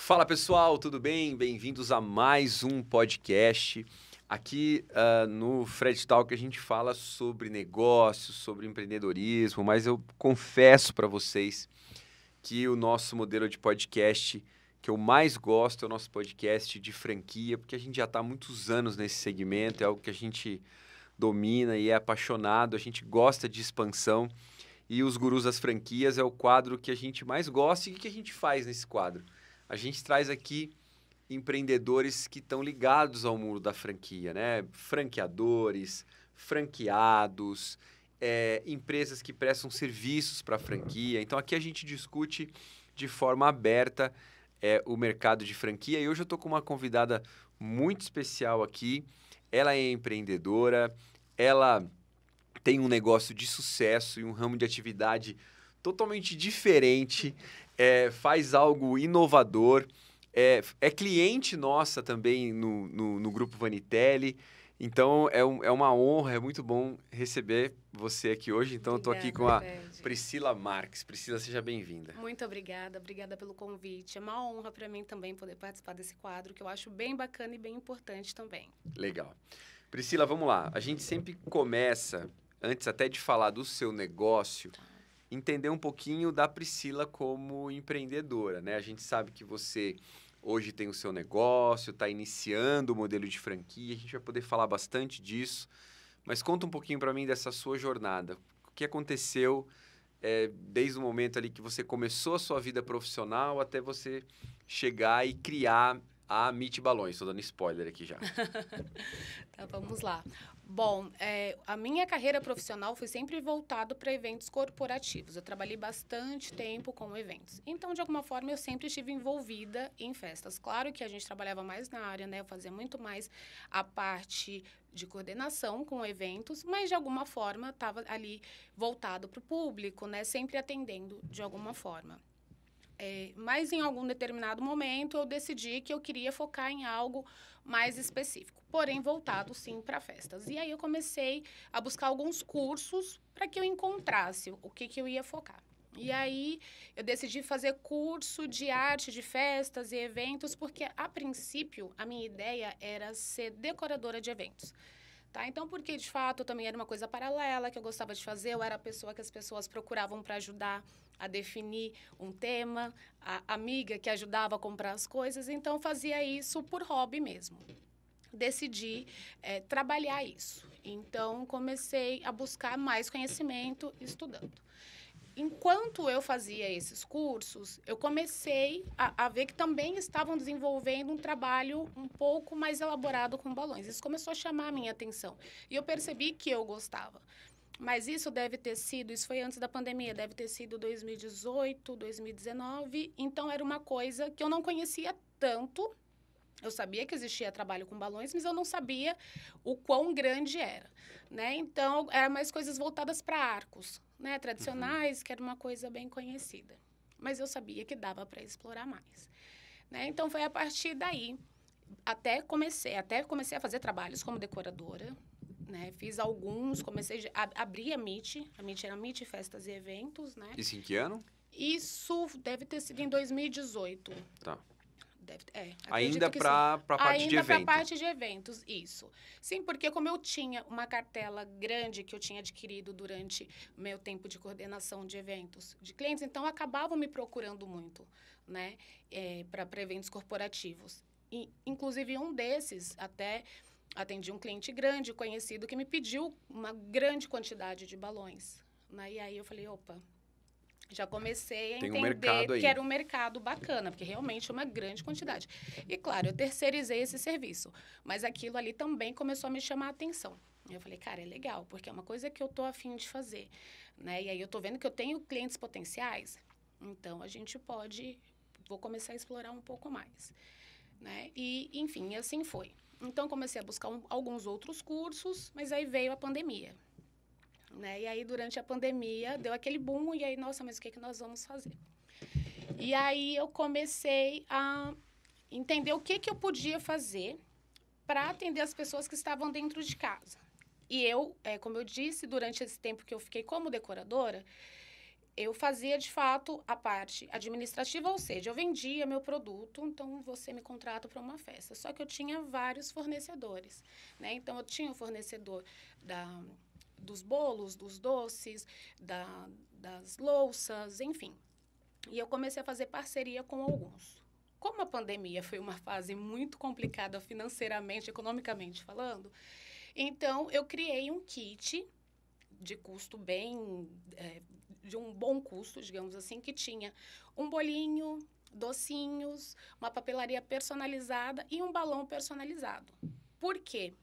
Fala pessoal, tudo bem? Bem-vindos a mais um podcast. Aqui no Fred Talk a gente fala sobre negócios, sobre empreendedorismo, mas eu confesso para vocês que o nosso modelo de podcast que eu mais gosto é o nosso podcast de franquia, porque a gente já está há muitos anos nesse segmento, é algo que a gente domina e é apaixonado, a gente gosta de expansão e os Gurus das Franquias é o quadro que a gente mais gosta e o que a gente faz nesse quadro? A gente traz aqui empreendedores que estão ligados ao mundo da franquia, né? Franqueadores, franqueados, empresas que prestam serviços para a franquia. Então, aqui a gente discute de forma aberta o mercado de franquia. E hoje eu estou com uma convidada muito especial aqui. Ela é empreendedora, ela tem um negócio de sucesso e um ramo de atividade totalmente diferente, faz algo inovador, é cliente nossa também no Grupo Vanitelli. Então, é uma honra, é muito bom receber você aqui hoje. Então, eu estou aqui com a Priscila Marques. Priscila, seja bem-vinda. Muito obrigada pelo convite. É uma honra para mim também poder participar desse quadro, que eu acho bem bacana e bem importante também. Legal. Priscila, vamos lá. A gente sempre começa, antes até de falar do seu negócio, entender um pouquinho da Priscila como empreendedora, né? A gente sabe que você hoje tem o seu negócio, está iniciando o modelo de franquia, a gente vai poder falar bastante disso, mas conta um pouquinho para mim dessa sua jornada. O que aconteceu desde o momento ali que você começou a sua vida profissional até você chegar e criar a Meet Balões? Estou dando spoiler aqui já. Tá, vamos lá. Bom, a minha carreira profissional foi sempre voltado para eventos corporativos. Eu trabalhei bastante tempo com eventos. Então, de alguma forma, eu sempre estive envolvida em festas. Claro que a gente trabalhava mais na área, né? Eu fazia muito mais a parte de coordenação com eventos, mas, de alguma forma, estava ali voltado para o público, né? Sempre atendendo de alguma forma. Mas em algum determinado momento eu decidi que eu queria focar em algo mais específico, porém voltado sim para festas. E aí eu comecei a buscar alguns cursos para que eu encontrasse o que eu ia focar. E aí eu decidi fazer curso de arte de festas e eventos, porque a princípio a minha ideia era ser decoradora de eventos. Tá? Então, porque de fato também era uma coisa paralela que eu gostava de fazer, eu era a pessoa que as pessoas procuravam para ajudar a definir um tema, a amiga que ajudava a comprar as coisas, então fazia isso por hobby mesmo. Decidi trabalhar isso. Então, comecei a buscar mais conhecimento estudando. Enquanto eu fazia esses cursos, eu comecei a ver que também estavam desenvolvendo um trabalho um pouco mais elaborado com balões. Isso começou a chamar a minha atenção. E eu percebi que eu gostava. Mas isso foi antes da pandemia, deve ter sido 2018, 2019. Então, era uma coisa que eu não conhecia tanto. Eu sabia que existia trabalho com balões, mas eu não sabia o quão grande era, né? Então, eram mais coisas voltadas para arcos, né? Tradicionais, que era uma coisa bem conhecida. Mas eu sabia que dava para explorar mais, né? Então, foi a partir daí, até comecei a fazer trabalhos como decoradora, né? Fiz alguns, abri a Meet era Meet Festas e Eventos, né? Isso em que ano? Isso deve ter sido em 2018. Tá. Ainda para a parte de evento. Ainda para a parte de eventos, isso. Sim, porque como eu tinha uma cartela grande que eu tinha adquirido durante o meu tempo de coordenação de eventos de clientes, então acabavam me procurando muito, né, para eventos corporativos. E, inclusive, um desses, até atendi um cliente grande, conhecido, que me pediu uma grande quantidade de balões, né? E aí eu falei, opa, já comecei a entender que era um mercado bacana, porque realmente é uma grande quantidade. E, claro, eu terceirizei esse serviço, mas aquilo ali também começou a me chamar a atenção. Eu falei, cara, é legal, porque é uma coisa que eu tô a fim de fazer, né? E aí eu tô vendo que eu tenho clientes potenciais, então vou começar a explorar um pouco mais, né? E, enfim, assim foi. Então, comecei a buscar alguns outros cursos, mas aí veio a pandemia. Né? E aí, durante a pandemia, deu aquele boom, e aí, nossa, mas o que nós vamos fazer? E aí, eu comecei a entender o que eu podia fazer para atender as pessoas que estavam dentro de casa. E eu, como eu disse, durante esse tempo que eu fiquei como decoradora, eu fazia, de fato, a parte administrativa, ou seja, eu vendia meu produto, então você me contrata para uma festa. Só que eu tinha vários fornecedores, né? Então, eu tinha o fornecedor dos bolos, dos doces, das louças, enfim. E eu comecei a fazer parceria com alguns. Como a pandemia foi uma fase muito complicada financeiramente, economicamente falando, então eu criei um kit de custo de um bom custo, digamos assim, que tinha um bolinho, docinhos, uma papelaria personalizada e um balão personalizado. Por quê?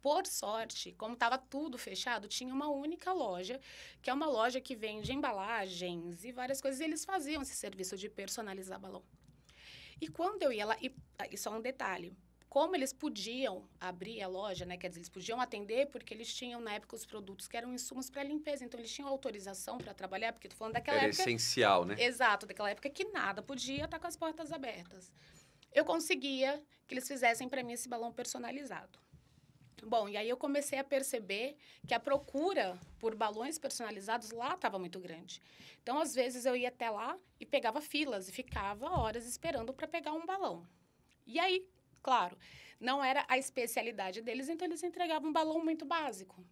Por sorte, como estava tudo fechado, tinha uma única loja, que é uma loja que vende embalagens e várias coisas, e eles faziam esse serviço de personalizar balão. E quando eu ia lá, e só um detalhe, como eles podiam abrir a loja, né? Quer dizer, eles podiam atender porque eles tinham, na época, os produtos que eram insumos para limpeza. Então, eles tinham autorização para trabalhar, porque estou falando daquela Era época... essencial, né? Exato, daquela época que nada podia estar com as portas abertas. Eu conseguia que eles fizessem para mim esse balão personalizado. Bom, e aí eu comecei a perceber que a procura por balões personalizados lá estava muito grande. Então, às vezes, eu ia até lá e pegava filas e ficava horas esperando para pegar um balão. E aí, claro, não era a especialidade deles, então eles entregavam um balão muito básico,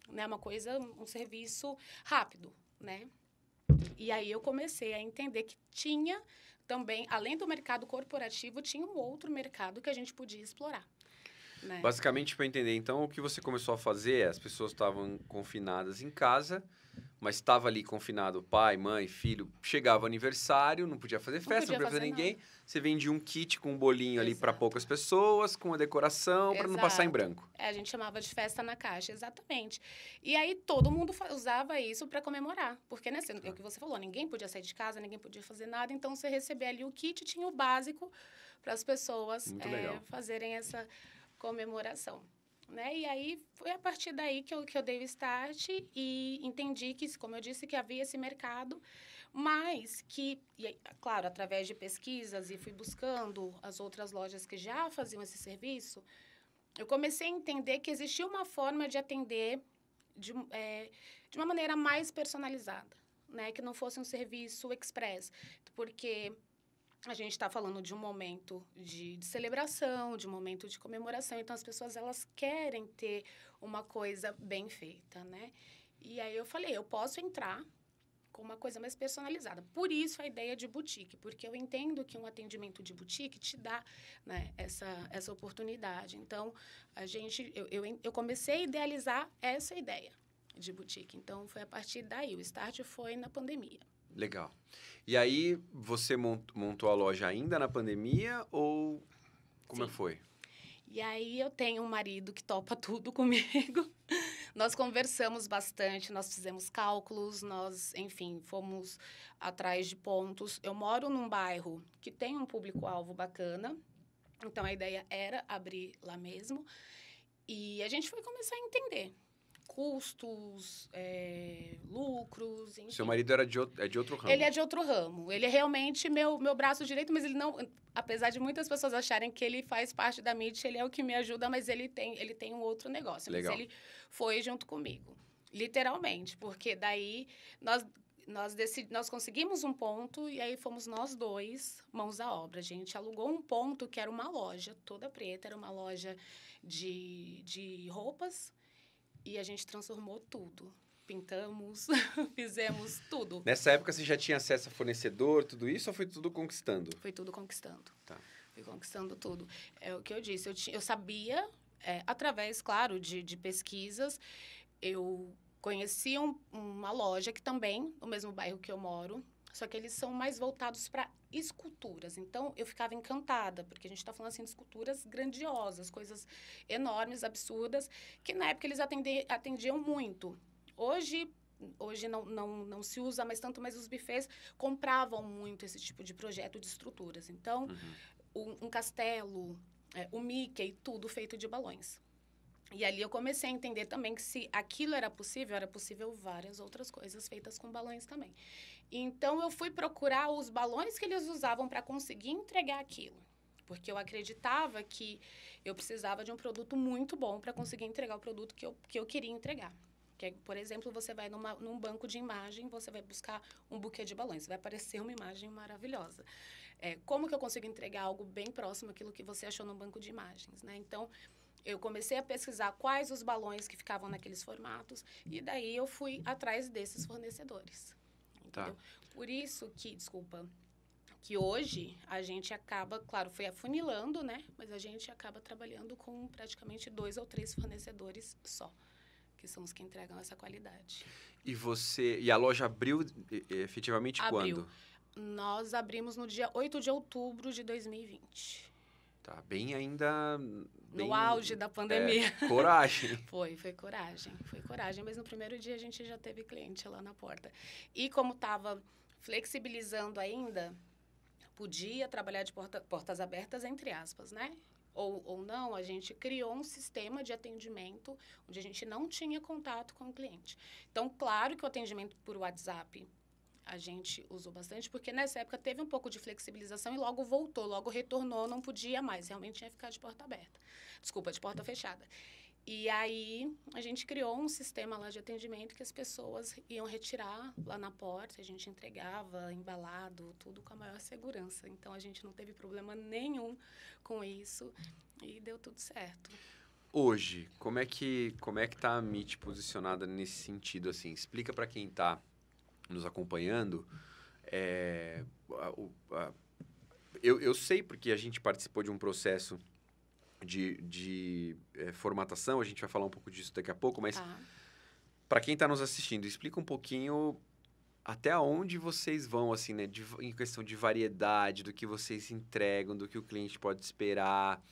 né? Uma coisa, um serviço rápido, né? E aí eu comecei a entender que tinha também, além do mercado corporativo, tinha um outro mercado que a gente podia explorar. Né? Basicamente, para entender, então, o que você começou a fazer, as pessoas estavam confinadas em casa, mas estava ali confinado pai, mãe, filho, chegava o aniversário, não podia fazer festa, não podia fazer ninguém, nada. Você vendia um kit com um bolinho ali para Exato. poucas pessoas, com a decoração, para não passar em branco. A gente chamava de festa na caixa, exatamente. E aí todo mundo usava isso para comemorar, porque, né, é o que você falou, ninguém podia sair de casa, ninguém podia fazer nada, então você recebia ali o kit, tinha o básico para as pessoas fazerem essa comemoração. Né? E aí, foi a partir daí que eu dei o start e entendi que, como eu disse, que havia esse mercado, mas que, claro, através de pesquisas e fui buscando as outras lojas que já faziam esse serviço, eu comecei a entender que existia uma forma de atender de uma maneira mais personalizada, né? Que não fosse um serviço express, porque... A gente está falando de um momento de celebração, de um momento de comemoração. Então, as pessoas, elas querem ter uma coisa bem feita, né? E aí eu falei, eu posso entrar com uma coisa mais personalizada. Por isso, a ideia de boutique. Porque eu entendo que um atendimento de boutique te dá, né, essa oportunidade. Então, eu comecei a idealizar essa ideia de boutique. Então, foi a partir daí. O start foi na pandemia. Legal. E aí, você montou a loja ainda na pandemia ou como foi? E aí, eu tenho um marido que topa tudo comigo. Nós conversamos bastante, nós fizemos cálculos, enfim, fomos atrás de pontos. Eu moro num bairro que tem um público-alvo bacana, então a ideia era abrir lá mesmo. E a gente foi começar a entender custos, lucros, enfim. Seu marido é de outro ramo? Ele é de outro ramo. Ele é realmente meu braço direito, mas ele não... Apesar de muitas pessoas acharem que ele faz parte da MIT, ele é o que me ajuda, mas ele tem um outro negócio. Legal. Mas ele foi junto comigo. Literalmente. Porque daí nós conseguimos um ponto e aí fomos nós dois, mãos à obra. A gente alugou um ponto que era uma loja toda preta, era uma loja de roupas. E a gente transformou tudo. Pintamos, fizemos tudo. Nessa época, você já tinha acesso a fornecedor, tudo isso, ou foi tudo conquistando? Foi tudo conquistando. Tá. Fui conquistando tudo. É o que eu disse. Eu sabia, através, claro, de pesquisas, eu conheci uma loja que também, no mesmo bairro que eu moro, só que eles são mais voltados para esculturas. Então, eu ficava encantada, porque a gente está falando assim, de esculturas grandiosas, coisas enormes, absurdas, que na época eles atendiam muito. Hoje não se usa mais tanto, mas os bufês compravam muito esse tipo de projeto de estruturas. Então, um castelo, o Mickey, tudo feito de balões. E ali eu comecei a entender também que se aquilo era possível várias outras coisas feitas com balões também. Então, eu fui procurar os balões que eles usavam para conseguir entregar aquilo. Porque eu acreditava que eu precisava de um produto muito bom para conseguir entregar o produto que eu queria entregar. Porque, por exemplo, você vai num banco de imagem, você vai buscar um buquê de balões, vai aparecer uma imagem maravilhosa. Como que eu consigo entregar algo bem próximo àquilo que você achou no banco de imagens, né? Então, eu comecei a pesquisar quais os balões que ficavam naqueles formatos e daí eu fui atrás desses fornecedores, entendeu? Tá. Por isso que hoje a gente acaba, claro, foi afunilando, né? Mas a gente acaba trabalhando com praticamente 2 ou 3 fornecedores só, que são os que entregam essa qualidade. E a loja abriu efetivamente Abriu. quando? Nós abrimos no dia 8 de outubro de 2020. Tá, bem ainda... No auge da pandemia. Coragem. Foi coragem, mas no primeiro dia a gente já teve cliente lá na porta. E como estava flexibilizando ainda, podia trabalhar de portas abertas, entre aspas, né? Ou não, a gente criou um sistema de atendimento onde a gente não tinha contato com o cliente. Então, claro que o atendimento por WhatsApp a gente usou bastante, porque nessa época teve um pouco de flexibilização e logo voltou, logo retornou, não podia mais, realmente tinha que ficar de porta aberta. Desculpa, de porta fechada. E aí, a gente criou um sistema lá de atendimento que as pessoas iam retirar lá na porta, a gente entregava embalado, tudo com a maior segurança. Então, a gente não teve problema nenhum com isso e deu tudo certo. Hoje, como é que tá a MIT posicionada nesse sentido, assim? Explica para quem tá nos acompanhando. Eu sei porque a gente participou de um processo de formatação, a gente vai falar um pouco disso daqui a pouco, mas para quem está nos assistindo, explica um pouquinho até onde vocês vão, assim, né, em questão de variedade, do que vocês entregam, do que o cliente pode esperar,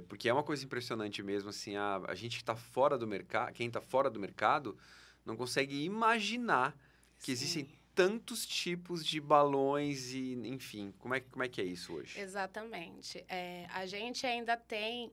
porque é uma coisa impressionante mesmo, assim, a gente que está fora do mercado, quem está fora do mercado, não consegue imaginar que existem tantos tipos de balões e, enfim, como é que é isso hoje? Exatamente. A gente ainda tem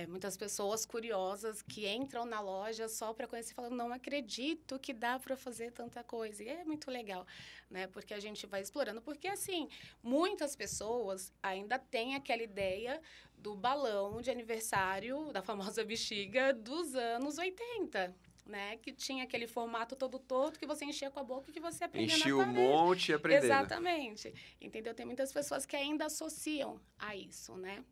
muitas pessoas curiosas que entram na loja só para conhecer e falam, não acredito que dá para fazer tanta coisa. E é muito legal, né? Porque a gente vai explorando. Porque, assim, muitas pessoas ainda têm aquela ideia do balão de aniversário, da famosa bexiga dos anos 80. Né? Que tinha aquele formato todo torto que você enchia com a boca e que você aprendia na parede. Enchia um monte e aprendendo. Exatamente. Entendeu? Tem muitas pessoas que ainda associam a isso, né?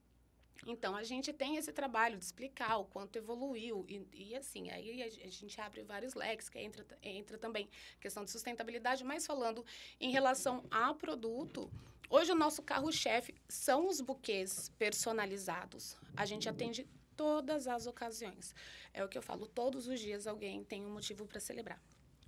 Então, a gente tem esse trabalho de explicar o quanto evoluiu. E assim, aí a gente abre vários leques, que entra também questão de sustentabilidade, mas falando em relação a produto, hoje o nosso carro-chefe são os buquês personalizados. A gente atende todas as ocasiões. É o que eu falo, todos os dias alguém tem um motivo para celebrar.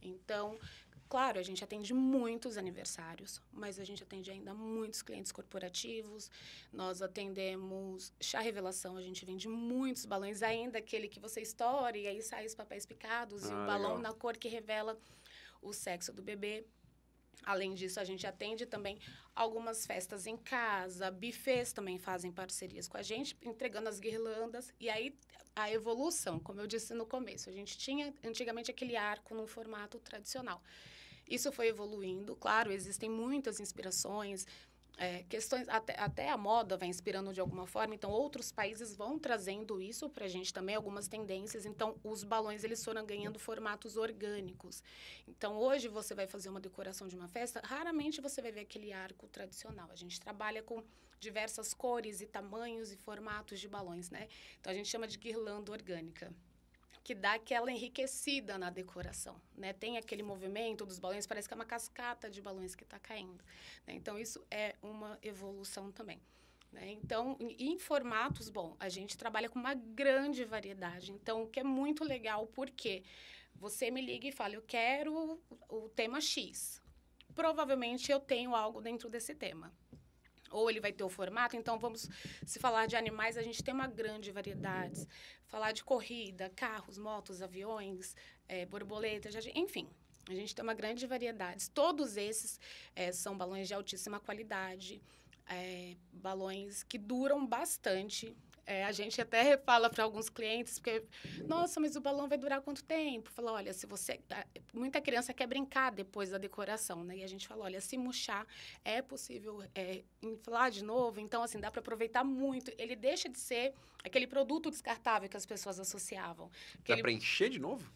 Então, claro, a gente atende muitos aniversários, mas a gente atende ainda muitos clientes corporativos. Nós atendemos chá revelação, a gente vende muitos balões, ainda aquele que você estoura e aí sai os papéis picados e o balão na cor que revela o sexo do bebê. Além disso, a gente atende também algumas festas em casa, buffets também fazem parcerias com a gente, entregando as guirlandas. E aí, a evolução, como eu disse no começo, a gente tinha antigamente aquele arco num formato tradicional. Isso foi evoluindo, claro, existem muitas inspirações, questões, até a moda vai inspirando de alguma forma, então outros países vão trazendo isso para a gente também, algumas tendências, então os balões eles foram ganhando formatos orgânicos. Então hoje você vai fazer uma decoração de uma festa, raramente você vai ver aquele arco tradicional, a gente trabalha com diversas cores e tamanhos e formatos de balões, né? Então a gente chama de guirlanda orgânica, que dá aquela enriquecida na decoração, né? Tem aquele movimento dos balões, parece que é uma cascata de balões que está caindo, né? Então, isso é uma evolução também, né? Então, em formatos, bom, a gente trabalha com uma grande variedade, então, o que é muito legal, porque você me liga e fala, eu quero o tema X. Provavelmente, eu tenho algo dentro desse tema. Ou ele vai ter o formato, então vamos, se falar de animais, a gente tem uma grande variedade. Falar de corrida, carros, motos, aviões, borboletas, enfim, a gente tem uma grande variedade. Todos esses são balões de altíssima qualidade, balões que duram bastante. A gente até fala para alguns clientes, porque, nossa, mas o balão vai durar quanto tempo? Fala, olha, se você... Muita criança quer brincar depois da decoração, né? E a gente fala, olha, se murchar, é possível inflar de novo, então, assim, dá para aproveitar muito. Ele deixa de ser aquele produto descartável que as pessoas associavam. Dá para encher de novo?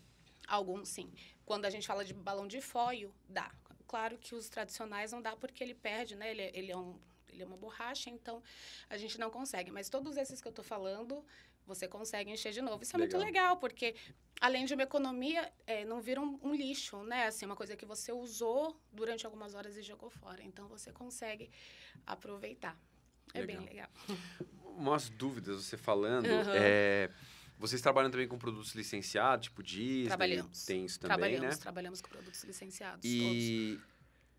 Alguns, sim. Quando a gente fala de balão de foil, dá. Claro que os tradicionais não dá porque ele perde, né? Ele é uma borracha, então a gente não consegue. Mas todos esses que eu estou falando, você consegue encher de novo. Isso é muito legal, porque além de uma economia, não vira um lixo, né? Assim, uma coisa que você usou durante algumas horas e jogou fora. Então, você consegue aproveitar. É bem legal. Umas dúvidas, você falando, vocês trabalham também com produtos licenciados, tipo Disney? Trabalhamos. Tem isso também, né? Trabalhamos com produtos licenciados, todos.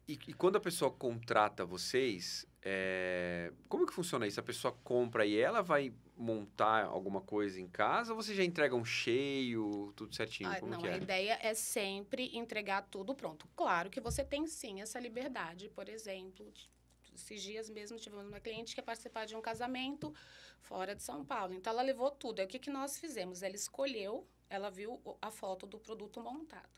E quando a pessoa contrata vocês, como que funciona isso? A pessoa compra e ela vai montar alguma coisa em casa ou você já entrega um cheio, tudo certinho? A ideia é sempre entregar tudo pronto. Claro que você tem sim essa liberdade. Por exemplo, esses dias mesmo tivemos uma cliente que ia participar de um casamento fora de São Paulo. Então, ela levou tudo. Aí, o que nós fizemos? Ela escolheu, ela viu a foto do produto montado.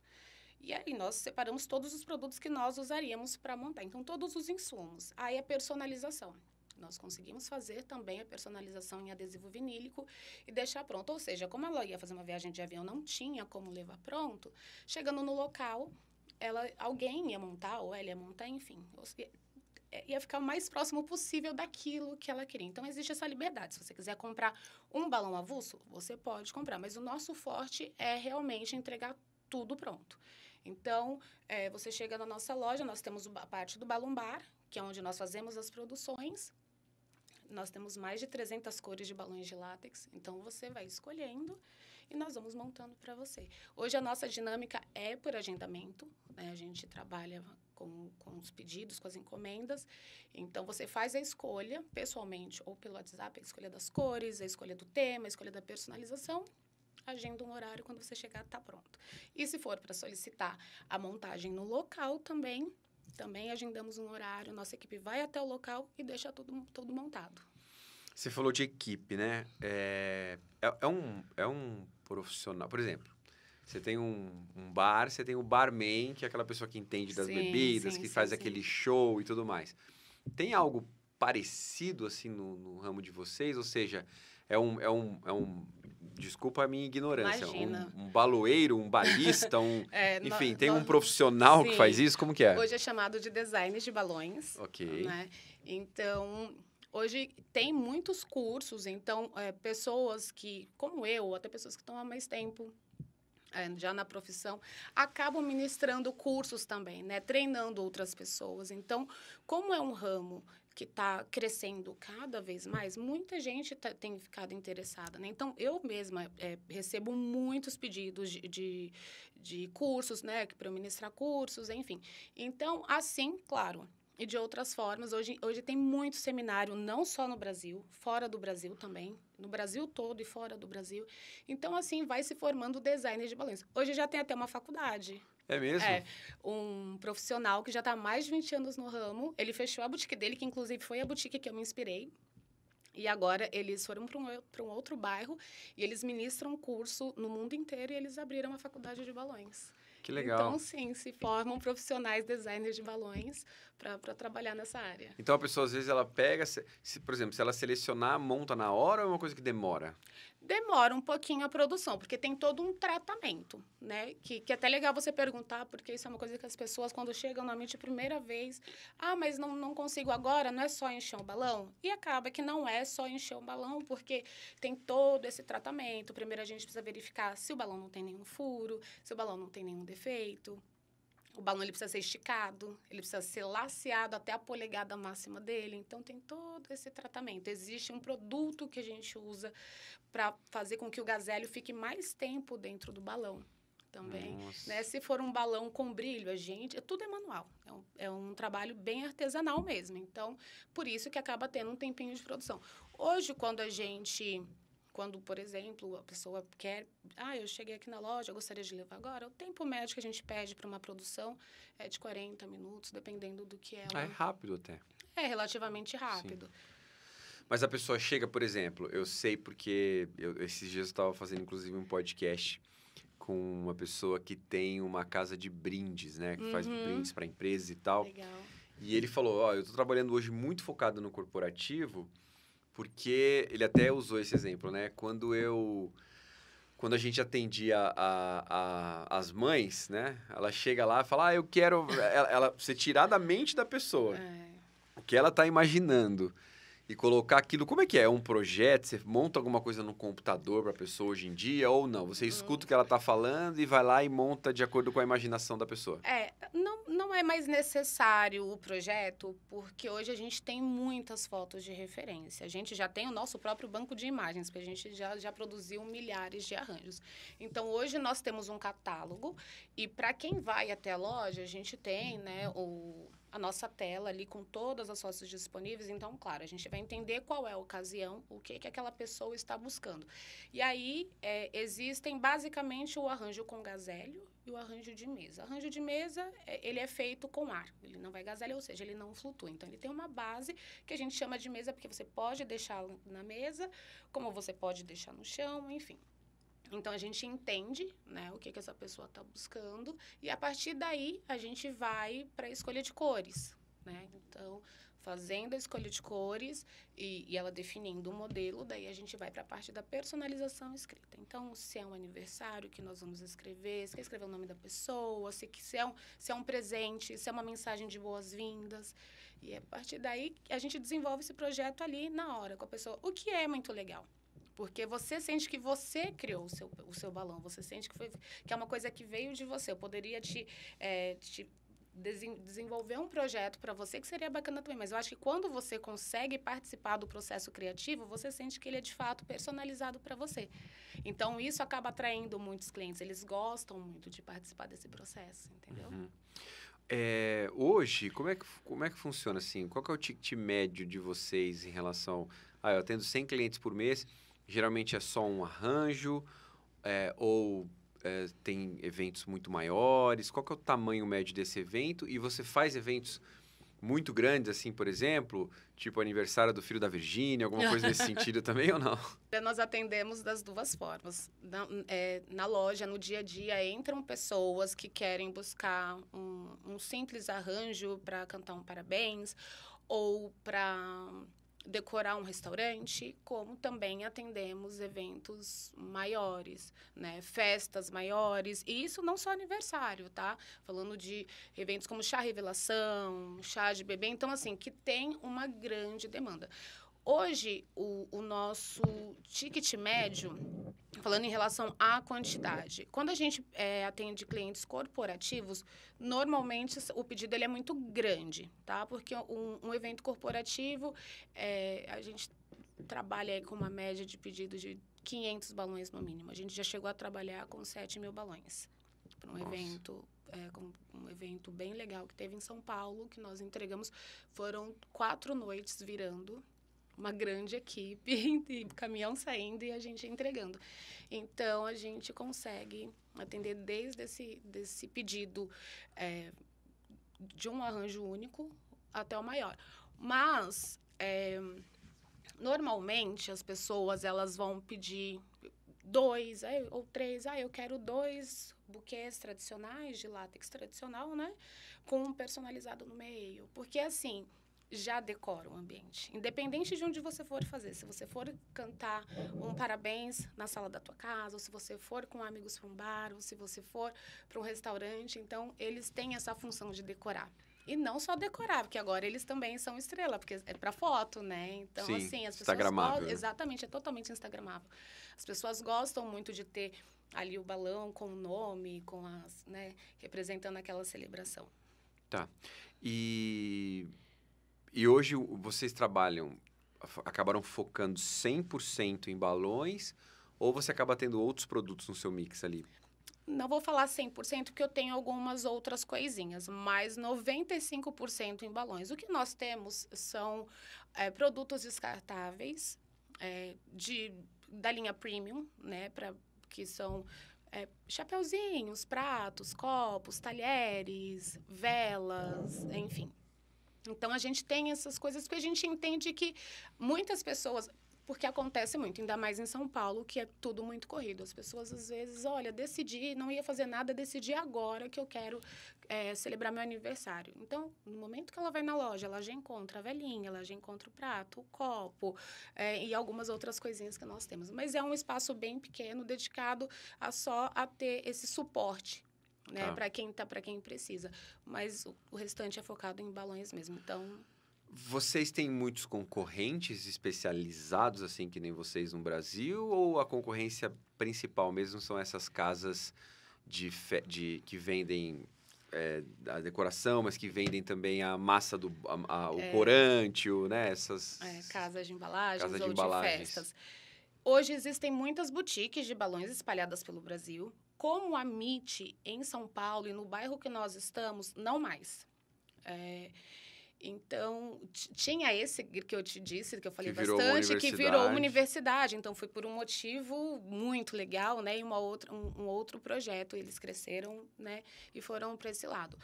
E aí, nós separamos todos os produtos que nós usaríamos para montar. Então, todos os insumos. Aí, a personalização. Nós conseguimos fazer também a personalização em adesivo vinílico e deixar pronto. Ou seja, como ela ia fazer uma viagem de avião, não tinha como levar pronto, chegando no local, alguém ia montar, ou ela ia montar, enfim. Ia ficar o mais próximo possível daquilo que ela queria. Então, existe essa liberdade. Se você quiser comprar um balão avulso, você pode comprar. Mas o nosso forte é realmente entregar tudo pronto. Então, você chega na nossa loja, nós temos a parte do Balloon Bar, que é onde nós fazemos as produções. Nós temos mais de 300 cores de balões de látex. Então, você vai escolhendo e nós vamos montando para você. Hoje, a nossa dinâmica é por agendamento, né? A gente trabalha com os pedidos, com as encomendas. Então, você faz a escolha pessoalmente ou pelo WhatsApp, a escolha das cores, a escolha do tema, a escolha da personalização. Agenda um horário, quando você chegar, está pronto. E se for para solicitar a montagem no local também agendamos um horário, nossa equipe vai até o local e deixa tudo montado. Você falou de equipe, né? É um profissional, por exemplo, você tem um bar, você tem o barman, que é aquela pessoa que entende das bebidas, que faz aquele show e tudo mais. Tem algo parecido, assim, no ramo de vocês? Ou seja, desculpa a minha ignorância, um baloeiro, um balista, enfim, tem um profissional que faz isso? Como que é? Hoje é chamado de design de balões. Ok. Né? Então, hoje tem muitos cursos, então, pessoas que, como eu, até pessoas que estão há mais tempo já na profissão, acabam ministrando cursos também, né? Treinando outras pessoas. Então, como é um ramo que está crescendo cada vez mais, muita gente tem ficado interessada, né? Então, eu mesma recebo muitos pedidos de cursos, né? Para eu ministrar cursos, enfim. Então, assim, claro, e de outras formas, hoje tem muito seminário, não só no Brasil, fora do Brasil também, no Brasil todo e fora do Brasil. Então, assim, vai se formando designer de balões. Hoje já tem até uma faculdade. É mesmo? Um profissional que já está há mais de 20 anos no ramo. Ele fechou a boutique dele, que inclusive foi a boutique que eu me inspirei. E agora eles foram para um outro bairro e eles ministram curso no mundo inteiro e eles abriram a faculdade de balões. Que legal. Então, sim, se formam profissionais designers de balões para trabalhar nessa área. Então, a pessoa, às vezes, ela pega... por exemplo, se ela selecionar, monta na hora ou é uma coisa que demora? Demora um pouquinho a produção, porque tem todo um tratamento, né? Que é até legal você perguntar, porque isso é uma coisa que as pessoas, quando chegam na mente a primeira vez, mas não consigo agora, não é só encher um balão? E acaba que não é só encher um balão, porque tem todo esse tratamento. Primeiro, a gente precisa verificar se o balão não tem nenhum furo, se o balão não tem nenhum defeito. O balão ele precisa ser esticado, ele precisa ser laceado até a polegada máxima dele. Então, tem todo esse tratamento. Existe um produto que a gente usa para fazer com que o gazélio fique mais tempo dentro do balão também. Né? Se for um balão com brilho, tudo é manual. É um trabalho bem artesanal mesmo. Então, por isso que acaba tendo um tempinho de produção. Hoje, quando, por exemplo, a pessoa quer... eu cheguei aqui na loja, eu gostaria de levar agora. O tempo médio que a gente pede para uma produção é de 40 minutos, dependendo do que ela... É rápido até. É relativamente rápido. Sim. Mas a pessoa chega, por exemplo, eu sei porque... esses dias eu estava fazendo, inclusive, um podcast com uma pessoa que tem uma casa de brindes, né? Que faz brindes para empresas e tal. Legal. E ele falou, eu estou trabalhando hoje muito focado no corporativo... Porque ele até usou esse exemplo, né? Quando eu quando a gente atendia as mães, né? Ela chega lá e fala, eu quero... Você tirar da mente da pessoa o que ela está imaginando e colocar aquilo... Como é que é? É um projeto? Você monta alguma coisa no computador para a pessoa hoje em dia ou não? Você escuta o que ela está falando e vai lá e monta de acordo com a imaginação da pessoa? Não é mais necessário o projeto, porque hoje a gente tem muitas fotos de referência. A gente já tem o nosso próprio banco de imagens, porque a gente já produziu milhares de arranjos. Então, hoje nós temos um catálogo e para quem vai até a loja, a gente tem, né, a nossa tela ali com todas as fotos disponíveis. Então, claro, a gente vai entender qual é a ocasião, o que aquela pessoa está buscando. E aí, existem basicamente o arranjo com gazélio e o arranjo de mesa. O arranjo de mesa, ele é feito com ar. Ele não vai gazélio, ou seja, ele não flutua. Então, ele tem uma base que a gente chama de mesa, porque você pode deixar na mesa, como você pode deixar no chão, enfim. Então, a gente entende, né, o que essa pessoa está buscando e, a partir daí, a gente vai para a escolha de cores, né? Então, fazendo a escolha de cores e ela definindo o modelo, daí a gente vai para a parte da personalização escrita. Então, se é um aniversário que nós vamos escrever, se quer escrever o nome da pessoa, se é um presente, se é uma mensagem de boas-vindas. E, a partir daí, a gente desenvolve esse projeto ali na hora com a pessoa, o que é muito legal. Porque você sente que você criou o seu balão, você sente que é uma coisa que veio de você. Eu poderia te desenvolver um projeto para você que seria bacana também, mas eu acho que quando você consegue participar do processo criativo, você sente que ele é de fato personalizado para você. Então, isso acaba atraindo muitos clientes, eles gostam muito de participar desse processo, entendeu? Uhum. Hoje, como é que funciona assim? Qual que é o ticket médio de vocês em relação... eu atendo 100 clientes por mês... Geralmente é só um arranjo ou tem eventos muito maiores? Qual que é o tamanho médio desse evento? E você faz eventos muito grandes, assim, por exemplo, tipo aniversário do filho da Virgínia, alguma coisa nesse sentido também ou não? Nós atendemos das duas formas. Na loja, no dia a dia, entram pessoas que querem buscar um simples arranjo para cantar um parabéns ou para... decorar um restaurante, como também atendemos eventos maiores, né? Festas maiores, e isso não só aniversário, tá? Falando de eventos como chá revelação, chá de bebê, então, assim, que tem uma grande demanda. Hoje, o nosso ticket médio, falando em relação à quantidade, quando a gente atende clientes corporativos, normalmente o pedido ele é muito grande, tá? Porque um evento corporativo, a gente trabalha aí com uma média de pedido de 500 balões no mínimo. A gente já chegou a trabalhar com 7.000 balões para um evento... um evento bem legal que teve em São Paulo, que nós entregamos, foram 4 noites virando, uma grande equipe, e caminhão saindo e a gente entregando. Então, a gente consegue atender desde desse pedido de um arranjo único até o maior. Mas, normalmente, as pessoas elas vão pedir 2 ou 3. Eu quero 2 buquês tradicionais, de látex tradicional, né? Com um personalizado no meio. Porque, assim... já decora o ambiente. Independente de onde você for fazer. Se você for cantar um parabéns na sala da tua casa, ou se você for com amigos para um bar, ou se você for para um restaurante, então, eles têm essa função de decorar. E não só decorar, porque agora eles também são estrela, porque é para foto, né? Então, sim, assim, as pessoas... instagramável. Exatamente, é totalmente instagramável. As pessoas gostam muito de ter ali o balão com o nome, com as, né, representando aquela celebração. Tá. E hoje vocês acabaram focando 100% em balões ou você acaba tendo outros produtos no seu mix ali? Não vou falar 100%, porque eu tenho algumas outras coisinhas, mas 95% em balões. O que nós temos são produtos descartáveis da linha premium, né, que são chapeuzinhos, pratos, copos, talheres, velas, enfim. Então, a gente tem essas coisas porque a gente entende que muitas pessoas... porque acontece muito, ainda mais em São Paulo, que é tudo muito corrido. As pessoas, às vezes, olha, decidi, não ia fazer nada, decidi agora que eu quero celebrar meu aniversário. Então, no momento que ela vai na loja, ela já encontra a velhinha, ela já encontra o prato, o copo e algumas outras coisinhas que nós temos. Mas é um espaço bem pequeno, dedicado só a ter esse suporte, né, para quem precisa. Mas o restante é focado em balões mesmo. Então... Vocês têm muitos concorrentes especializados, assim, que nem vocês no Brasil? Ou a concorrência principal mesmo são essas casas que vendem a decoração, mas que vendem também a massa, o corante, né? Essas... casas de embalagens ou de festas. Hoje existem muitas boutiques de balões espalhadas pelo Brasil. Como a MIT, em São Paulo e no bairro que nós estamos, não mais. Então, tinha esse que eu te disse, que eu falei bastante, que virou uma universidade. Então, foi por um motivo muito legal, né? E um outro projeto. Eles cresceram, né? E foram para esse lado.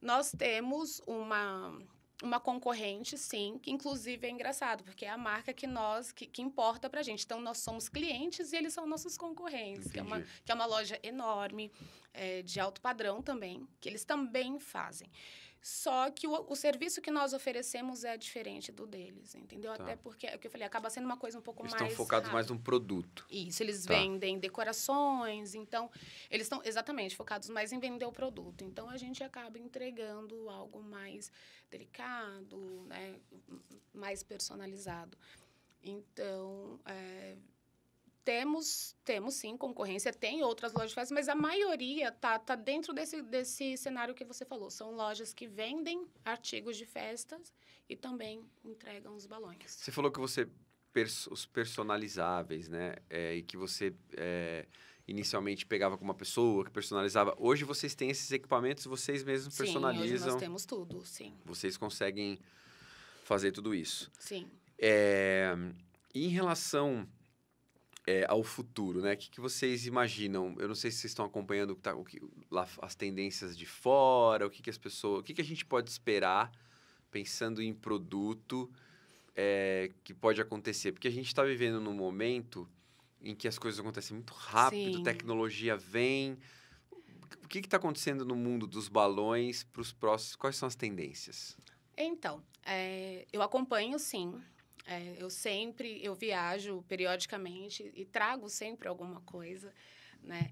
Nós temos uma concorrente, sim, que inclusive é engraçado, porque é a marca que importa para a gente. Então, nós somos clientes e eles são nossos concorrentes, que é uma loja enorme, de alto padrão também, que eles também fazem. Só que o serviço que nós oferecemos é diferente do deles, entendeu? Até porque, é o que eu falei, acaba sendo uma coisa um pouco mais... Eles estão focados mais no produto. Isso, eles vendem decorações, então... Eles estão, exatamente, focados mais em vender o produto. Então, a gente acaba entregando algo mais delicado, né? Mais personalizado. Então, Temos sim concorrência, tem outras lojas de festas, mas a maioria tá dentro desse cenário que você falou. São lojas que vendem artigos de festas e também entregam os balões. Você falou que os personalizáveis, né? E que você inicialmente pegava com uma pessoa que personalizava. Hoje vocês têm esses equipamentos, vocês mesmos personalizam. Sim, hoje nós temos tudo, sim. Vocês conseguem fazer tudo isso. Sim. Em relação... ao futuro, né? O que vocês imaginam? Eu não sei se vocês estão acompanhando as tendências de fora, o que a gente pode esperar pensando em produto que pode acontecer? Porque a gente está vivendo num momento em que as coisas acontecem muito rápido, Sim. Tecnologia vem. O que está acontecendo no mundo dos balões para os próximos? Quais são as tendências? Então, eu acompanho, sim. Eu viajo periodicamente e trago sempre alguma coisa, né?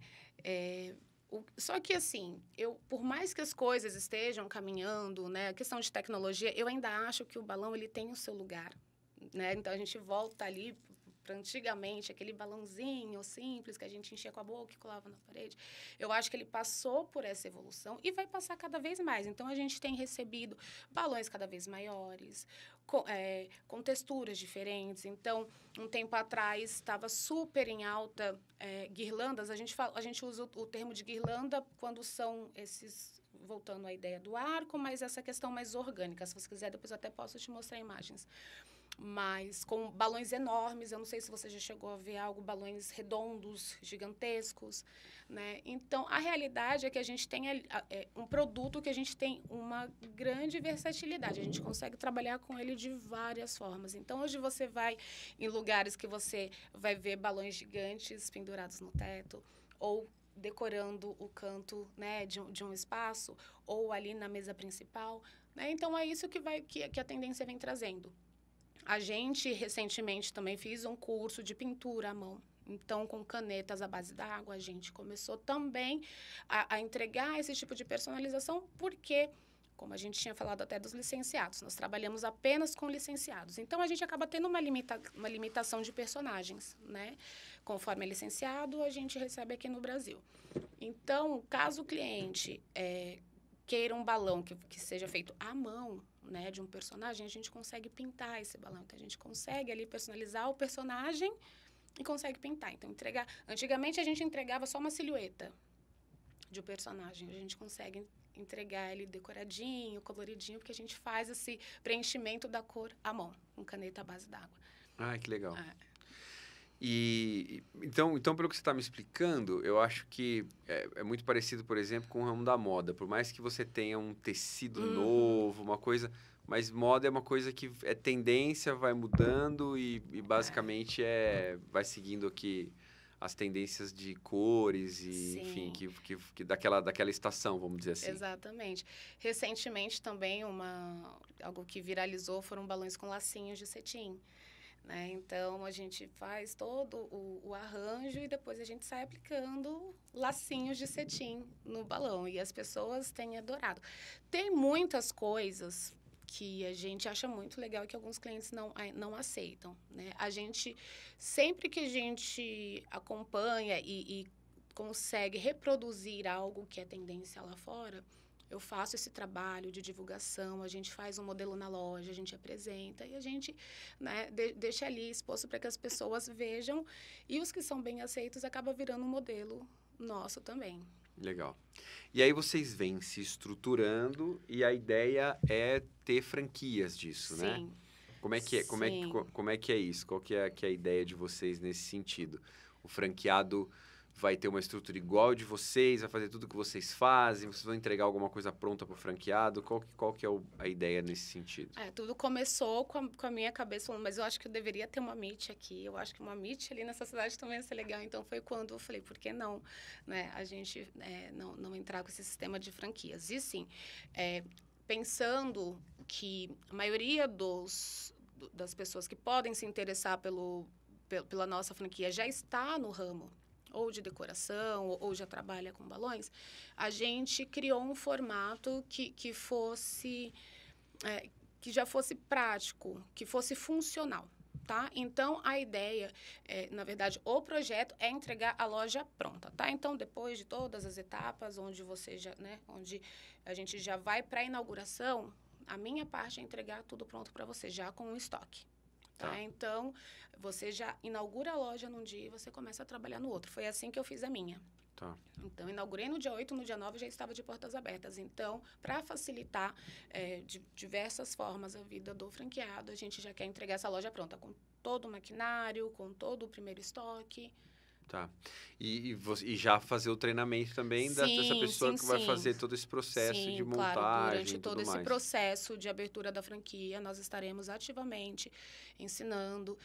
Só que, assim, por mais que as coisas estejam caminhando, né? A questão de tecnologia, eu ainda acho que o balão ele tem o seu lugar, né? Então, a gente volta ali para antigamente, aquele balãozinho simples que a gente enchia com a boca e colava na parede. Eu acho que ele passou por essa evolução e vai passar cada vez mais. Então, a gente tem recebido balões cada vez maiores, com texturas diferentes. Então, um tempo atrás, estava super em alta guirlandas. A gente usa o termo de guirlanda quando são esses... Voltando à ideia do arco, mas essa questão mais orgânica. Se você quiser, depois eu até posso te mostrar imagens. Mas com balões enormes, eu não sei se você já chegou a ver balões redondos, gigantescos, né? Então, a realidade é que a gente tem um produto que a gente tem uma grande versatilidade. A gente consegue trabalhar com ele de várias formas. Então, hoje você vai em lugares que você vai ver balões gigantes pendurados no teto, ou decorando o canto, né, de um espaço, ou ali na mesa principal, né? Então, é isso que a tendência vem trazendo. A gente, recentemente, também fez um curso de pintura à mão. Então, com canetas à base d'água, a gente começou também a entregar esse tipo de personalização, porque, como a gente tinha falado até dos licenciados, nós trabalhamos apenas com licenciados. Então, a gente acaba tendo uma limitação de personagens, né? Conforme é licenciado, a gente recebe aqui no Brasil. Então, caso o cliente queira um balão que seja feito à mão, né, de um personagem, a gente consegue pintar esse balão. Então, a gente consegue ali personalizar o personagem e consegue pintar. Então, antigamente, a gente entregava só uma silhueta de um personagem. A gente consegue entregar ele decoradinho, coloridinho, porque a gente faz esse preenchimento da cor à mão, com caneta à base d'água. Ah, que legal. Então, pelo que você está me explicando, eu acho que é muito parecido, por exemplo, com o ramo da moda. Por mais que você tenha um tecido novo, uma coisa, Mas moda é uma coisa que é tendência, vai mudando e basicamente vai seguindo aqui as tendências de cores e, enfim, Sim. que daquela estação, vamos dizer assim. Exatamente. Recentemente também algo que viralizou foram balões com lacinhos de cetim. Né? Então, a gente faz todo o arranjo e depois a gente sai aplicando lacinhos de cetim no balão. E as pessoas têm adorado. Tem muitas coisas que a gente acha muito legal e que alguns clientes não aceitam. Né? Sempre que a gente acompanha e consegue reproduzir algo que é tendência lá fora, eu faço esse trabalho de divulgação, a gente faz um modelo na loja, a gente apresenta e a gente, né, deixa ali exposto para que as pessoas vejam e os que são bem aceitos acaba virando um modelo nosso também. Legal. E aí vocês vêm se estruturando e a ideia é ter franquias disso, né? Sim. Como é que é, como é que é isso? Qual que é a ideia de vocês nesse sentido? O franqueado vai ter uma estrutura igual de vocês, vai fazer tudo que vocês fazem, vocês vão entregar alguma coisa pronta para o franqueado? Qual que é a ideia nesse sentido? Tudo começou com a minha cabeça falando, mas eu acho que eu deveria ter uma Meet aqui, eu acho que uma Meet ali nessa cidade também ia ser legal. Então, foi quando eu falei, por que não? Né? A gente não entrar com esse sistema de franquias. E sim, pensando que a maioria das pessoas que podem se interessar pela nossa franquia já está no ramo ou de decoração, ou já trabalha com balões, a gente criou um formato que já fosse prático, que fosse funcional. Tá? Então, a ideia, na verdade, o projeto é entregar a loja pronta, tá? Então, depois de todas as etapas, onde onde a gente já vai para a inauguração, a minha parte é entregar tudo pronto para você, já com o estoque. Tá? Então, você já inaugura a loja num dia e você começa a trabalhar no outro. Foi assim que eu fiz a minha. Tá. Então, inaugurei no dia 8, no dia 9 já estava de portas abertas. Então, para facilitar de diversas formas a vida do franqueado, a gente já quer entregar essa loja pronta, com todo o maquinário, com todo o primeiro estoque. Tá. E já fazer o treinamento também dessa pessoa que vai fazer todo esse processo de montagem claro, durante e tudo todo esse mais. processo de abertura da franquia, nós estaremos ativamente ensinando,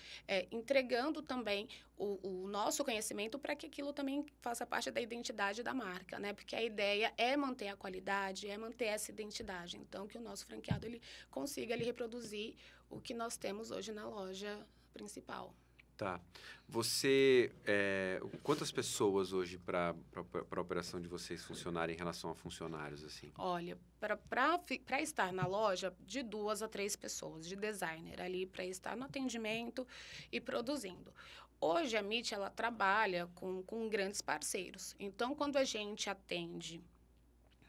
entregando também o nosso conhecimento para que aquilo também faça parte da identidade da marca, né? Porque a ideia é manter a qualidade, é manter essa identidade. Então, que o nosso franqueado ele consiga ali, reproduzir o que nós temos hoje na loja principal. Tá. Quantas pessoas hoje para a operação de vocês funcionarem em relação a funcionários, assim? Olha, para estar na loja, de 2 a 3 pessoas, de designer ali, para estar no atendimento e produzindo. Hoje, a Meet, ela trabalha com grandes parceiros. Então, quando a gente atende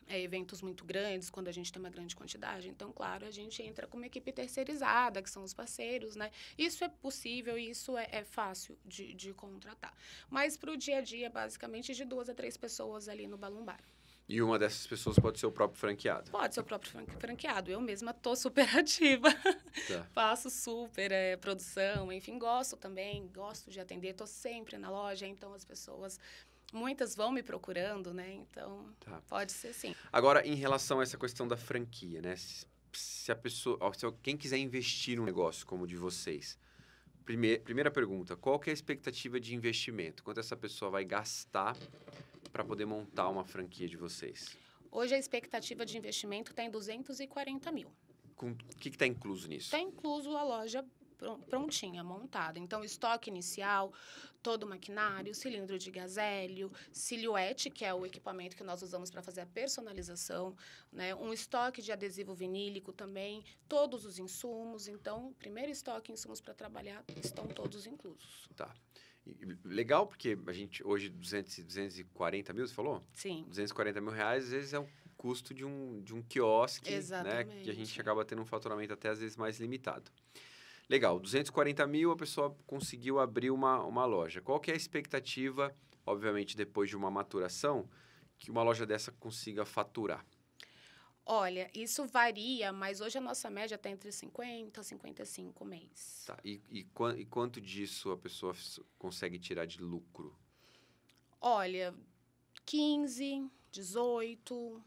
eventos muito grandes, quando a gente tem uma grande quantidade, então, claro, a gente entra com uma equipe terceirizada, que são os parceiros, né? Isso é possível, isso é fácil de contratar. Mas para o dia a dia, basicamente, de 2 a 3 pessoas ali no Balloon Bar. E uma dessas pessoas pode ser o próprio franqueado? Pode ser o próprio franqueado. Eu mesma tô super ativa. Tá. Faço super produção, enfim, gosto de atender, tô sempre na loja, então as pessoas... Muitas vão me procurando, né? Então, pode ser sim. Agora, em relação a essa questão da franquia, né? Se quem quiser investir num negócio como o de vocês, primeira pergunta, qual que é a expectativa de investimento? Quanto essa pessoa vai gastar para poder montar uma franquia de vocês? Hoje, a expectativa de investimento está em 240 mil. O que está incluso nisso? Está incluso a loja prontinha, montada. Então, estoque inicial, todo o maquinário, cilindro de gás hélio, silhuete, que é o equipamento que nós usamos para fazer a personalização, né? Um estoque de adesivo vinílico também, todos os insumos. Então, primeiro estoque e insumos para trabalhar estão todos inclusos. Tá. Legal, porque a gente hoje 240 mil, você falou? Sim. 240 mil reais, às vezes é o custo de um quiosque, né? Que a gente acaba tendo um faturamento até às vezes mais limitado. Legal, 240 mil, a pessoa conseguiu abrir uma loja. Qual que é a expectativa, obviamente, depois de uma maturação, que uma loja dessa consiga faturar? Olha, isso varia, mas hoje a nossa média está entre 50 e 55 mês. Tá, e quanto disso a pessoa consegue tirar de lucro? Olha, 15, 18...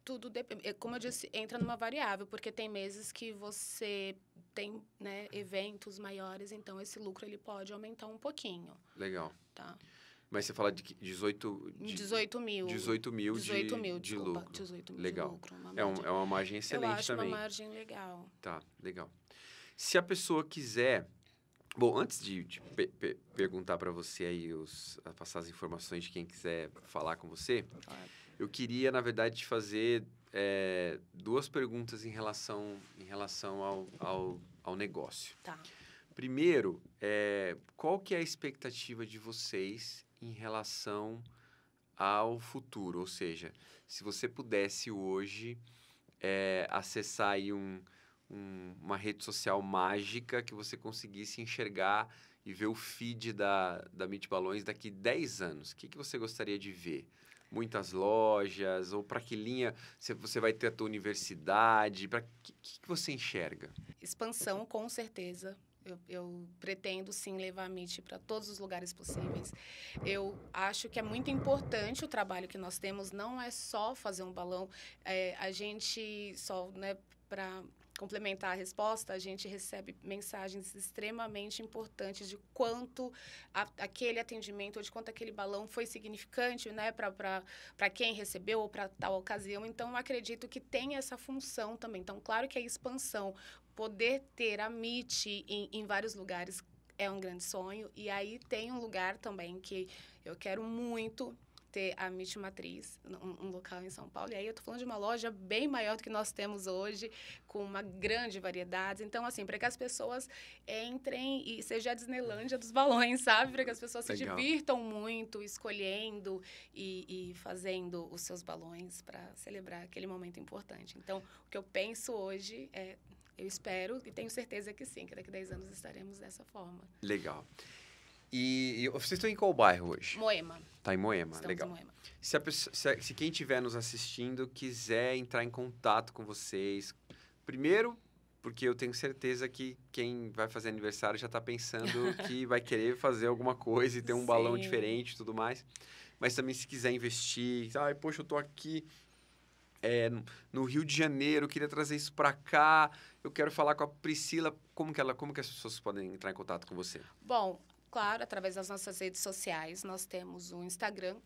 Tudo depende. Como eu disse, entra numa variável, porque tem meses que você tem, né, eventos maiores, então esse lucro ele pode aumentar um pouquinho. Legal. Tá? Mas você fala de 18... 18 mil. 18 mil 18 mil, de desculpa. lucro. 18 mil Legal. de lucro. É uma margem excelente eu acho também. uma margem legal. Tá, legal. Se a pessoa quiser... Bom, antes de perguntar para você aí, passar as informações de quem quiser falar com você, Claro. eu queria, na verdade, te fazer duas perguntas em relação ao negócio. Tá. Primeiro, qual que é a expectativa de vocês em relação ao futuro? Ou seja, se você pudesse hoje acessar aí uma rede social mágica que você conseguisse enxergar e ver o feed da Meet Balões daqui 10 anos, o que você gostaria de ver? Muitas lojas? Ou para que linha você vai ter a tua universidade? Para que você enxerga? Expansão, com certeza. Eu pretendo, sim, levar a Meet para todos os lugares possíveis. Eu acho que é muito importante o trabalho que nós temos. Não é só fazer um balão. A gente só, né, para complementar a resposta, a gente recebe mensagens extremamente importantes de quanto aquele atendimento ou de quanto aquele balão foi significante, né, para quem recebeu ou para tal ocasião. Então, eu acredito que tem essa função também. Então, claro que a expansão, poder ter a Meet em vários lugares é um grande sonho. E aí tem um lugar também que eu quero muito ter a Meet Matriz, um local em São Paulo. E aí eu tô falando de uma loja bem maior do que nós temos hoje, com uma grande variedade. Então, assim, para que as pessoas entrem e seja a Disneylândia dos balões, sabe? Para que as pessoas se divirtam muito, escolhendo e fazendo os seus balões para celebrar aquele momento importante. Então, o que eu penso hoje eu espero e tenho certeza que sim, que daqui a 10 anos estaremos dessa forma. Legal. E vocês estão em qual bairro hoje? Moema. Tá em Moema, Estamos legal. em Moema. Se quem estiver nos assistindo quiser entrar em contato com vocês, primeiro, porque eu tenho certeza que quem vai fazer aniversário já está pensando que vai querer fazer alguma coisa e ter um balão diferente e tudo mais. Mas também se quiser investir, poxa, eu tô aqui no Rio de Janeiro, queria trazer isso para cá, eu quero falar com a Priscila, como que as pessoas podem entrar em contato com você? Bom, claro, através das nossas redes sociais, nós temos o Instagram,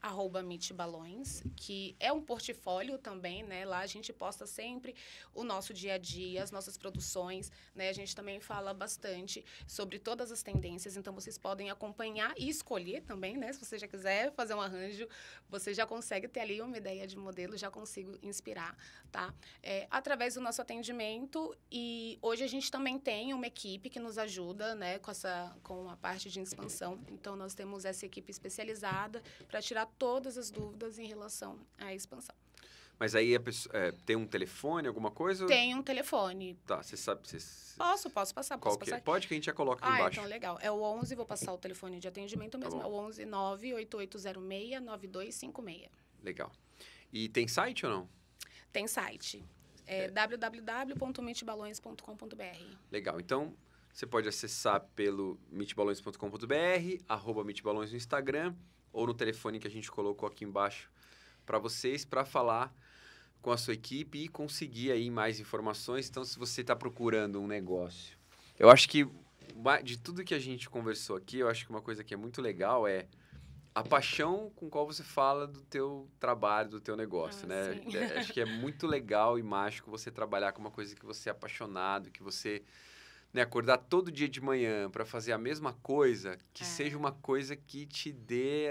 @meetbalões, que é um portfólio também, né? Lá a gente posta sempre o nosso dia a dia, as nossas produções, né? A gente também fala bastante sobre todas as tendências, então vocês podem acompanhar e escolher também, né? Se você já quiser fazer um arranjo, você já consegue ter ali uma ideia de modelo, já consigo inspirar, tá? Através do nosso atendimento, e hoje a gente também tem uma equipe que nos ajuda, né? Com a parte de expansão. Então, nós temos essa equipe especializada para tirar todas as dúvidas em relação à expansão. Mas aí a pessoa, tem um telefone, alguma coisa? Tem um telefone. Tá, você sabe... Posso passar? Posso passar? Pode, que a gente já coloca aqui embaixo. Então legal. É o 11, vou passar o telefone de atendimento mesmo. Tá, é o 11 98806 9256. Legal. E tem site ou não? Tem site. www.meetbalões.com.br. Legal. Então, você pode acessar pelo meetbalões.com.br, @meetbalões no Instagram, ou no telefone que a gente colocou aqui embaixo para vocês, para falar com a sua equipe e conseguir aí mais informações. Então, se você está procurando um negócio, eu acho que de tudo que a gente conversou aqui, eu acho que uma coisa que é muito legal é a paixão com qual você fala do teu trabalho, do teu negócio, né? Acho que é muito legal e mágico você trabalhar com uma coisa que você é apaixonado, que você... Né, acordar todo dia de manhã para fazer a mesma coisa, que seja uma coisa que te dê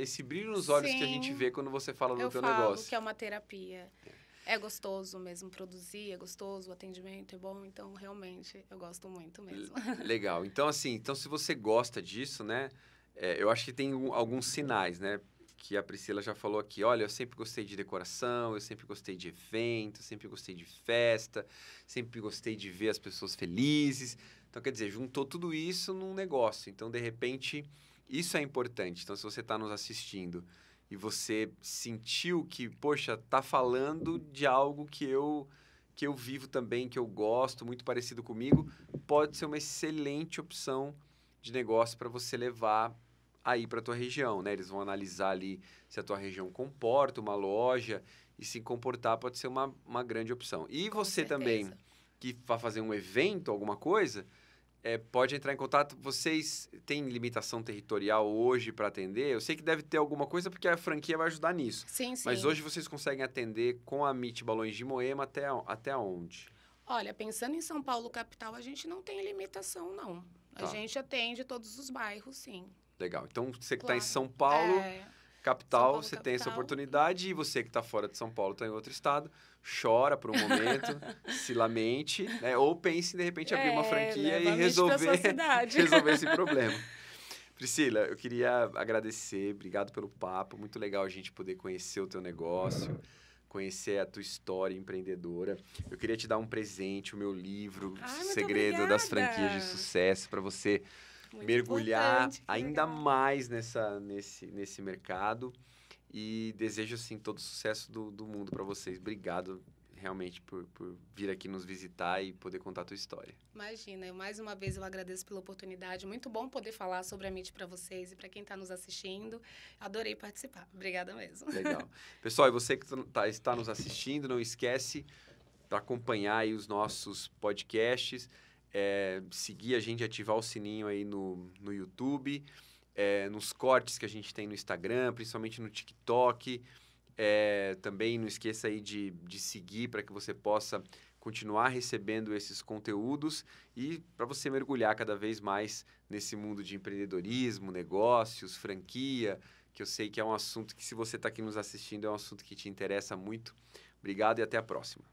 esse brilho nos olhos que a gente vê quando você fala do teu negócio. Eu falo que é uma terapia. É gostoso mesmo produzir, é gostoso, o atendimento é bom, então realmente eu gosto muito mesmo. Legal. Então, assim, se você gosta disso, né, eu acho que tem alguns sinais, né? Que a Priscila já falou aqui, olha, eu sempre gostei de decoração, eu sempre gostei de evento, sempre gostei de festa, sempre gostei de ver as pessoas felizes. Então, quer dizer, juntou tudo isso num negócio. Então, de repente, isso é importante. Então, se você está nos assistindo e você sentiu que, poxa, tá falando de algo que eu vivo também, que eu gosto, muito parecido comigo, pode ser uma excelente opção de negócio para você levar aí para a tua região, né? Eles vão analisar ali se a tua região comporta uma loja e se comportar pode ser uma grande opção. E Com você certeza. também, que vai fazer um evento, alguma coisa, pode entrar em contato. Vocês têm limitação territorial hoje para atender? Eu sei que deve ter alguma coisa, porque a franquia vai ajudar nisso. Sim, Mas sim. hoje vocês conseguem atender com a MIT Balões de Moema até onde? Olha, pensando em São Paulo capital, a gente não tem limitação, não. A Tá. gente atende todos os bairros, sim. Legal. Então, você que está em Claro. São Paulo, capital, São Paulo, você tem essa capital. oportunidade. E você que está fora de São Paulo, está em outro estado, chora por um momento, se lamente, né? Ou pense em, de repente, abrir uma franquia e leva a mente pra sua cidade. resolver esse problema. Priscila, eu queria agradecer, obrigado pelo papo, muito legal a gente poder conhecer o teu negócio, conhecer a tua história empreendedora. Eu queria te dar um presente, o meu livro, Ai, Segredo muito das obrigada. Franquias de Sucesso, para você Muito mergulhar importante, que ainda legal. mais nesse mercado. E desejo, assim, todo o sucesso do mundo para vocês. Obrigado, realmente, por vir aqui nos visitar e poder contar a tua história. Imagina, mais uma vez eu agradeço pela oportunidade. Muito bom poder falar sobre a MIT para vocês e para quem está nos assistindo. Adorei participar. Obrigada mesmo. Legal. Pessoal, e você que está nos assistindo, não esquece para acompanhar aí os nossos podcasts, seguir a gente, ativar o sininho aí no YouTube, nos cortes que a gente tem no Instagram, principalmente no TikTok. Também não esqueça aí de seguir para que você possa continuar recebendo esses conteúdos e para você mergulhar cada vez mais nesse mundo de empreendedorismo, negócios, franquia, que eu sei que é um assunto que, se você está aqui nos assistindo, é um assunto que te interessa muito. Obrigado e até a próxima.